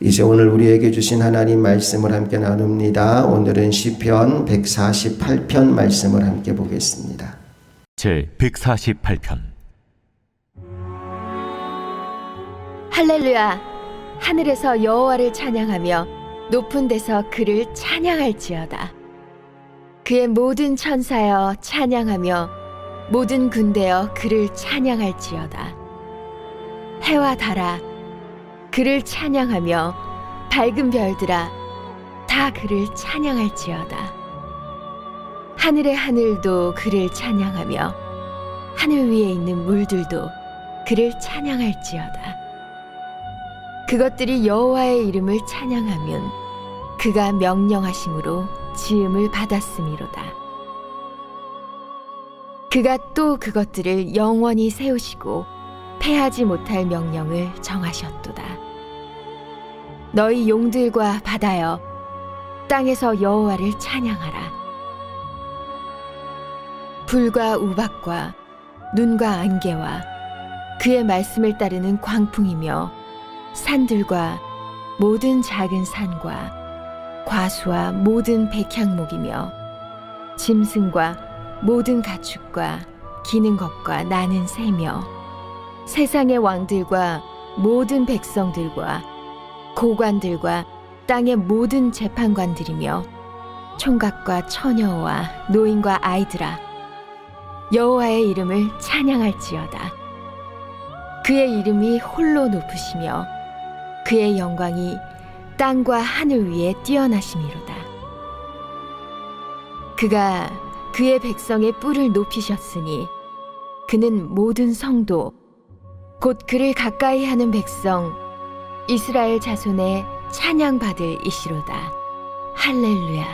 이제 오늘 우리에게 주신 하나님 말씀을 함께 나눕니다. 오늘은 시편 148편 말씀을 함께 보겠습니다. 제 148편. 할렐루야! 하늘에서 여호와를 찬양하며 높은 데서 그를 찬양할지어다. 그의 모든 천사여 찬양하며 모든 군대여 그를 찬양할지어다. 해와 달아 그를 찬양하며 밝은 별들아 다 그를 찬양할지어다. 하늘의 하늘도 그를 찬양하며 하늘 위에 있는 물들도 그를 찬양할지어다. 그것들이 여호와의 이름을 찬양하면 그가 명령하심으로 지음을 받았음이로다. 그가 또 그것들을 영원히 세우시고 패하지 못할 명령을 정하셨도다. 너희 용들과 바다여 땅에서 여호와를 찬양하라. 불과 우박과 눈과 안개와 그의 말씀을 따르는 광풍이며 산들과 모든 작은 산과 과수와 모든 백향목이며 짐승과 모든 가축과 기는 것과 나는 새며 세상의 왕들과 모든 백성들과 고관들과 땅의 모든 재판관들이며 총각과 처녀와 노인과 아이들아 여호와의 이름을 찬양할지어다. 그의 이름이 홀로 높으시며 그의 영광이 땅과 하늘 위에 뛰어나심이로다. 그가 그의 백성의 뿔을 높이셨으니 그는 모든 성도 곧 그를 가까이 하는 백성 이스라엘 자손의 찬양받을 이시로다. 할렐루야.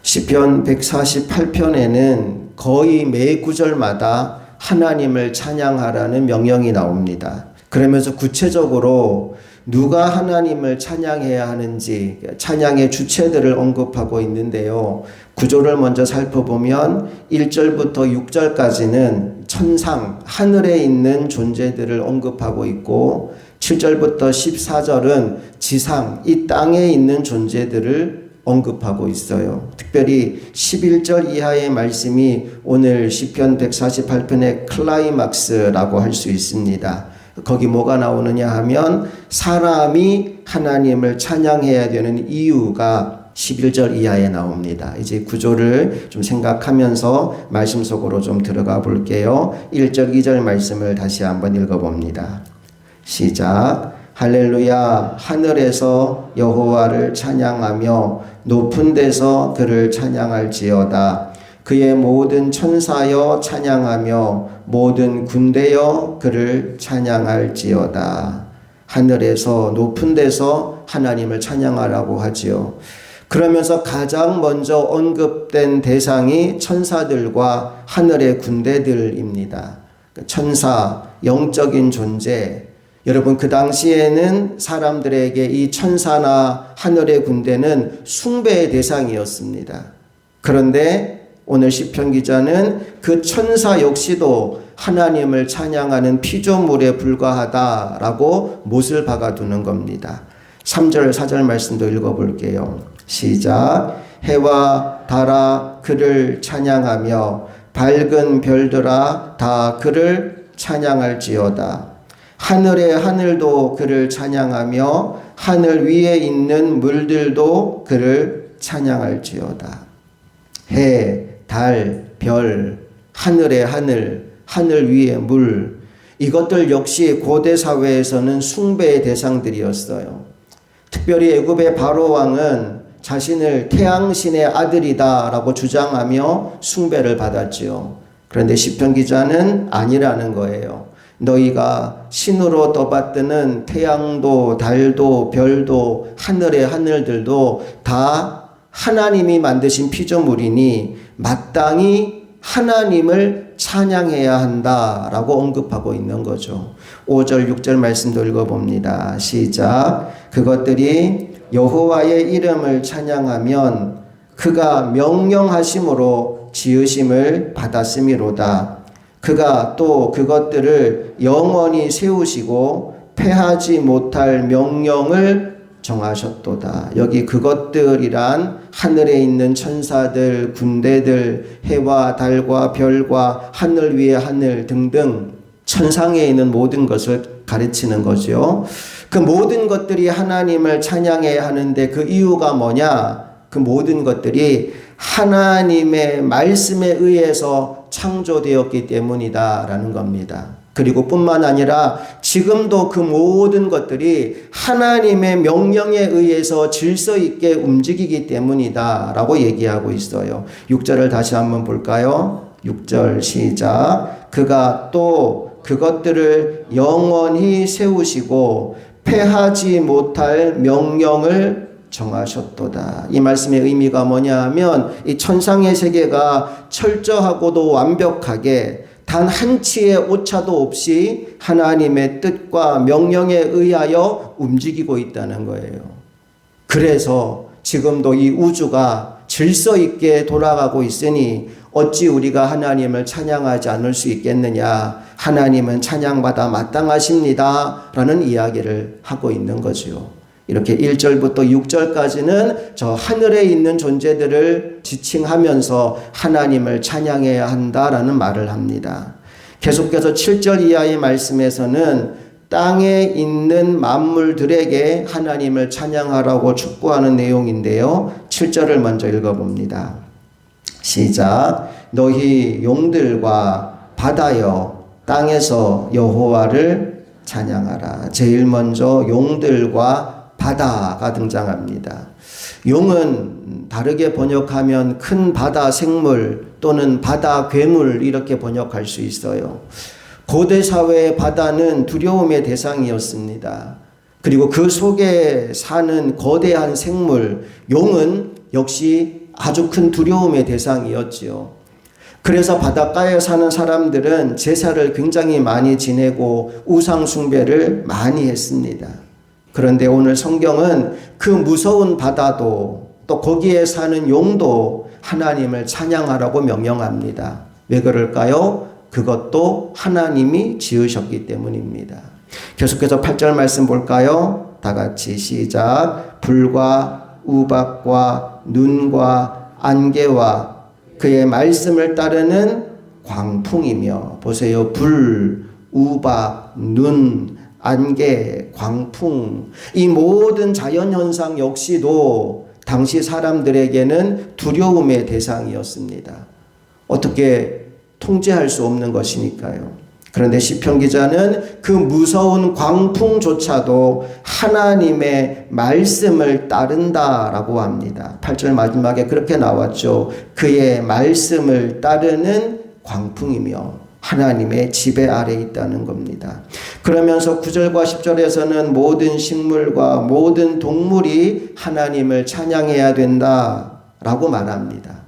시편 148편에는 거의 매 구절마다 하나님을 찬양하라는 명령이 나옵니다. 그러면서 구체적으로 누가 하나님을 찬양해야 하는지 찬양의 주체들을 언급하고 있는데요. 구조를 먼저 살펴보면 1절부터 6절까지는 천상, 하늘에 있는 존재들을 언급하고 있고 7절부터 14절은 지상, 이 땅에 있는 존재들을 언급하고 있어요. 특별히 11절 이하의 말씀이 오늘 시편 148편의 클라이막스라고 할 수 있습니다. 거기 뭐가 나오느냐 하면 사람이 하나님을 찬양해야 되는 이유가 11절 이하에 나옵니다. 이제 구조를 좀 생각하면서 말씀 속으로 좀 들어가 볼게요. 1절, 2절 말씀을 다시 한번 읽어봅니다. 시작. 할렐루야. 하늘에서 여호와를 찬양하며 높은 데서 그를 찬양할지어다. 그의 모든 천사여 찬양하며 모든 군대여 그를 찬양할지어다. 하늘에서 높은 데서 하나님을 찬양하라고 하지요. 그러면서 가장 먼저 언급된 대상이 천사들과 하늘의 군대들입니다. 천사, 영적인 존재. 여러분, 그 당시에는 사람들에게 이 천사나 하늘의 군대는 숭배의 대상이었습니다. 그런데 오늘 시편 기자는 그 천사 역시도 하나님을 찬양하는 피조물에 불과하다라고 못을 박아두는 겁니다. 3절, 4절 말씀도 읽어볼게요. 시작. 해와 달아 그를 찬양하며 밝은 별들아 다 그를 찬양할지어다. 하늘의 하늘도 그를 찬양하며 하늘 위에 있는 물들도 그를 찬양할지어다. 해, 달, 별, 하늘의 하늘, 하늘 위의 물, 이것들 역시 고대 사회에서는 숭배의 대상들이었어요. 특별히 애굽의 바로 왕은 자신을 태양신의 아들이다라고 주장하며 숭배를 받았지요. 그런데 시편 기자는 아니라는 거예요. 너희가 신으로 떠받드는 태양도 달도 별도 하늘의 하늘들도 다 하나님이 만드신 피조물이니 마땅히 하나님을 찬양해야 한다라고 언급하고 있는 거죠. 5절 6절 말씀도 읽어봅니다. 시작. 그것들이 여호와의 이름을 찬양하면 그가 명령하심으로 지으심을 받았음이로다. 그가 또 그것들을 영원히 세우시고 패하지 못할 명령을 정하셨도다. 여기 그것들이란 하늘에 있는 천사들, 군대들, 해와 달과 별과 하늘 위의 하늘 등등 천상에 있는 모든 것을 가르치는 거죠. 그 모든 것들이 하나님을 찬양해야 하는데 그 이유가 뭐냐? 그 모든 것들이 하나님의 말씀에 의해서 창조되었기 때문이다라는 겁니다. 그리고 뿐만 아니라 지금도 그 모든 것들이 하나님의 명령에 의해서 질서 있게 움직이기 때문이다 라고 얘기하고 있어요. 6절을 다시 한번 볼까요? 6절 시작. 그가 또 그것들을 영원히 세우시고 패하지 못할 명령을 정하셨도다. 이 말씀의 의미가 뭐냐 하면 이 천상의 세계가 철저하고도 완벽하게 단 한치의 오차도 없이 하나님의 뜻과 명령에 의하여 움직이고 있다는 거예요. 그래서 지금도 이 우주가 질서 있게 돌아가고 있으니 어찌 우리가 하나님을 찬양하지 않을 수 있겠느냐. 하나님은 찬양받아 마땅하십니다 라는 이야기를 하고 있는 거죠. 이렇게 1절부터 6절까지는 저 하늘에 있는 존재들을 지칭하면서 하나님을 찬양해야 한다라는 말을 합니다. 계속해서 7절 이하의 말씀에서는 땅에 있는 만물들에게 하나님을 찬양하라고 촉구하는 내용인데요. 7절을 먼저 읽어봅니다. 시작. 너희 용들과 바다여 땅에서 여호와를 찬양하라. 제일 먼저 용들과 바다가 등장합니다. 용은 다르게 번역하면 큰 바다 생물 또는 바다 괴물 이렇게 번역할 수 있어요. 고대 사회의 바다는 두려움의 대상이었습니다. 그리고 그 속에 사는 거대한 생물 용은 역시 아주 큰 두려움의 대상이었지요. 그래서 바닷가에 사는 사람들은 제사를 굉장히 많이 지내고 우상 숭배를 많이 했습니다. 그런데 오늘 성경은 그 무서운 바다도 또 거기에 사는 용도 하나님을 찬양하라고 명령합니다. 왜 그럴까요? 그것도 하나님이 지으셨기 때문입니다. 계속해서 8절 말씀 볼까요? 다 같이 시작. 불과 우박과 눈과 안개와 그의 말씀을 따르는 광풍이며, 보세요. 불, 우박, 눈, 안개, 광풍, 이 모든 자연현상 역시도 당시 사람들에게는 두려움의 대상이었습니다. 어떻게 통제할 수 없는 것이니까요. 그런데 시편 기자는 그 무서운 광풍조차도 하나님의 말씀을 따른다라고 합니다. 8절 마지막에 그렇게 나왔죠. 그의 말씀을 따르는 광풍이며 하나님의 지배 아래 있다는 겁니다. 그러면서 9절과 10절에서는 모든 식물과 모든 동물이 하나님을 찬양해야 된다라고 말합니다.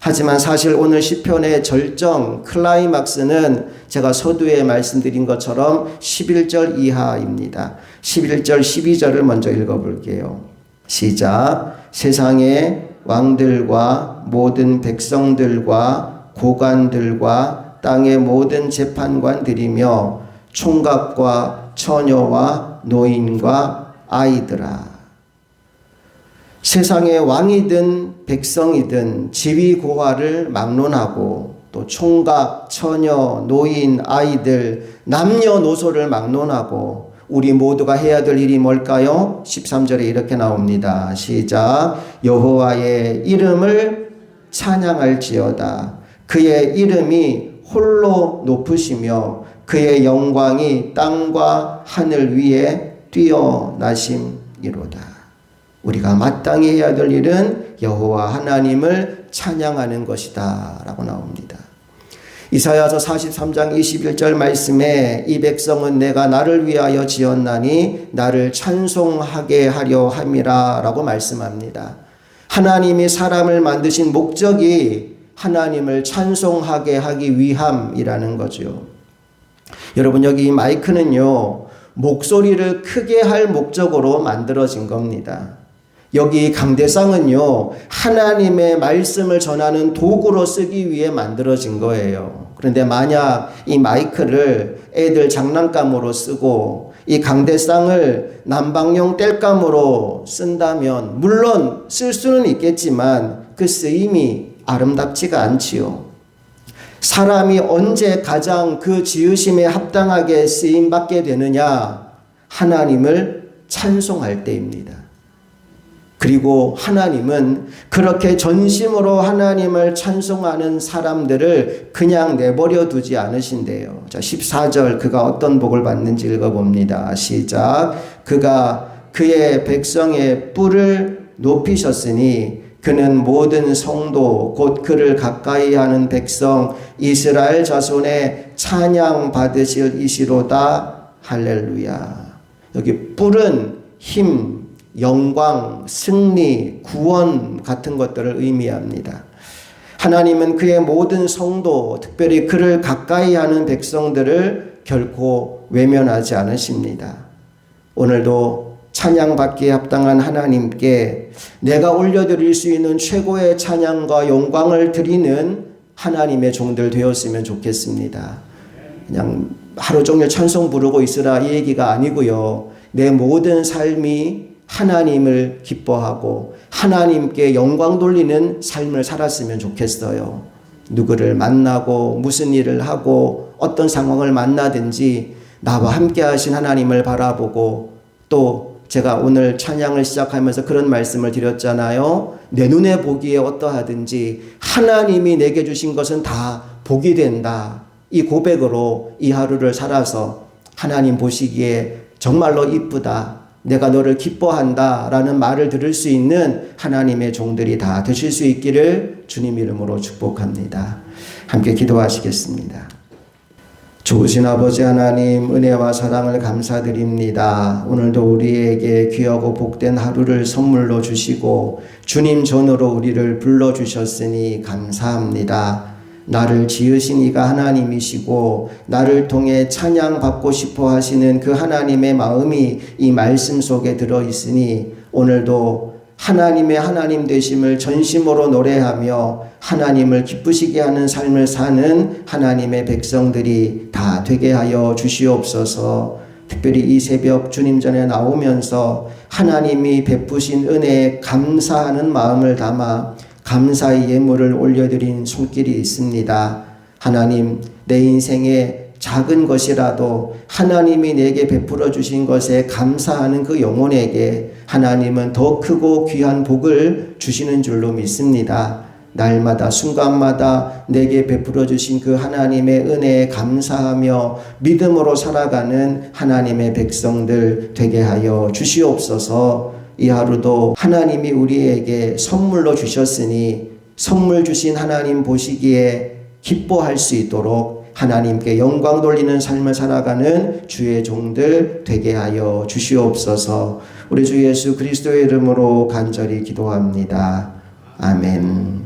하지만 사실 오늘 시편의 절정 클라이막스는 제가 서두에 말씀드린 것처럼 11절 이하입니다. 11절 12절을 먼저 읽어볼게요. 시작. 세상의 왕들과 모든 백성들과 고관들과 땅의 모든 재판관들이며 총각과 처녀와 노인과 아이들아. 세상의 왕이든 백성이든 지위고하를 막론하고 또 총각, 처녀, 노인, 아이들, 남녀노소를 막론하고 우리 모두가 해야 될 일이 뭘까요? 13절에 이렇게 나옵니다. 시작. 여호와의 이름을 찬양할지어다. 그의 이름이 홀로 높으시며 그의 영광이 땅과 하늘 위에 뛰어나심이로다. 우리가 마땅히 해야 될 일은 여호와 하나님을 찬양하는 것이다 라고 나옵니다. 이사야서 43장 21절 말씀에 이 백성은 내가 나를 위하여 지었나니 나를 찬송하게 하려 함이라 라고 말씀합니다. 하나님이 사람을 만드신 목적이 하나님을 찬송하게 하기 위함이라는 거죠. 여러분, 여기 이 마이크는요, 목소리를 크게 할 목적으로 만들어진 겁니다. 여기 강대상은요, 하나님의 말씀을 전하는 도구로 쓰기 위해 만들어진 거예요. 그런데 만약 이 마이크를 애들 장난감으로 쓰고 이 강대상을 난방용 땔감으로 쓴다면 물론 쓸 수는 있겠지만 그 쓰임이 아름답지가 않지요. 사람이 언제 가장 그 지으심에 합당하게 쓰임받게 되느냐? 하나님을 찬송할 때입니다. 그리고 하나님은 그렇게 전심으로 하나님을 찬송하는 사람들을 그냥 내버려 두지 않으신대요. 자, 14절 그가 어떤 복을 받는지 읽어봅니다. 시작. 그가 그의 백성의 뿔을 높이셨으니 그는 모든 성도 곧 그를 가까이 하는 백성 이스라엘 자손의 찬양 받으실 이시로다. 할렐루야. 여기 뿔은 힘, 영광, 승리, 구원 같은 것들을 의미합니다. 하나님은 그의 모든 성도, 특별히 그를 가까이 하는 백성들을 결코 외면하지 않으십니다. 오늘도 찬양받기에 합당한 하나님께 내가 올려드릴 수 있는 최고의 찬양과 영광을 드리는 하나님의 종들 되었으면 좋겠습니다. 그냥 하루 종일 찬송 부르고 있으라 이 얘기가 아니고요. 내 모든 삶이 하나님을 기뻐하고 하나님께 영광 돌리는 삶을 살았으면 좋겠어요. 누구를 만나고 무슨 일을 하고 어떤 상황을 만나든지 나와 함께 하신 하나님을 바라보고 또 제가 오늘 찬양을 시작하면서 그런 말씀을 드렸잖아요. 내 눈에 보기에 어떠하든지 하나님이 내게 주신 것은 다 복이 된다. 이 고백으로 이 하루를 살아서 하나님 보시기에 정말로 이쁘다. 내가 너를 기뻐한다 라는 말을 들을 수 있는 하나님의 종들이 다 되실 수 있기를 주님 이름으로 축복합니다. 함께 기도하시겠습니다. 좋으신 아버지 하나님 은혜와 사랑을 감사드립니다. 오늘도 우리에게 귀하고 복된 하루를 선물로 주시고 주님 전으로 우리를 불러주셨으니 감사합니다. 나를 지으신 이가 하나님이시고 나를 통해 찬양받고 싶어 하시는 그 하나님의 마음이 이 말씀 속에 들어있으니 오늘도 하나님의 하나님 되심을 전심으로 노래하며 하나님을 기쁘시게 하는 삶을 사는 하나님의 백성들이 다 되게 하여 주시옵소서. 특별히 이 새벽 주님 전에 나오면서 하나님이 베푸신 은혜에 감사하는 마음을 담아 감사의 예물을 올려드린 손길이 있습니다. 하나님, 내 인생에 작은 것이라도 하나님이 내게 베풀어 주신 것에 감사하는 그 영혼에게 하나님은 더 크고 귀한 복을 주시는 줄로 믿습니다. 날마다 순간마다 내게 베풀어 주신 그 하나님의 은혜에 감사하며 믿음으로 살아가는 하나님의 백성들 되게 하여 주시옵소서. 이 하루도 하나님이 우리에게 선물로 주셨으니 선물 주신 하나님 보시기에 기뻐할 수 있도록 하나님께 영광 돌리는 삶을 살아가는 주의 종들 되게 하여 주시옵소서. 우리 주 예수 그리스도의 이름으로 간절히 기도합니다. 아멘.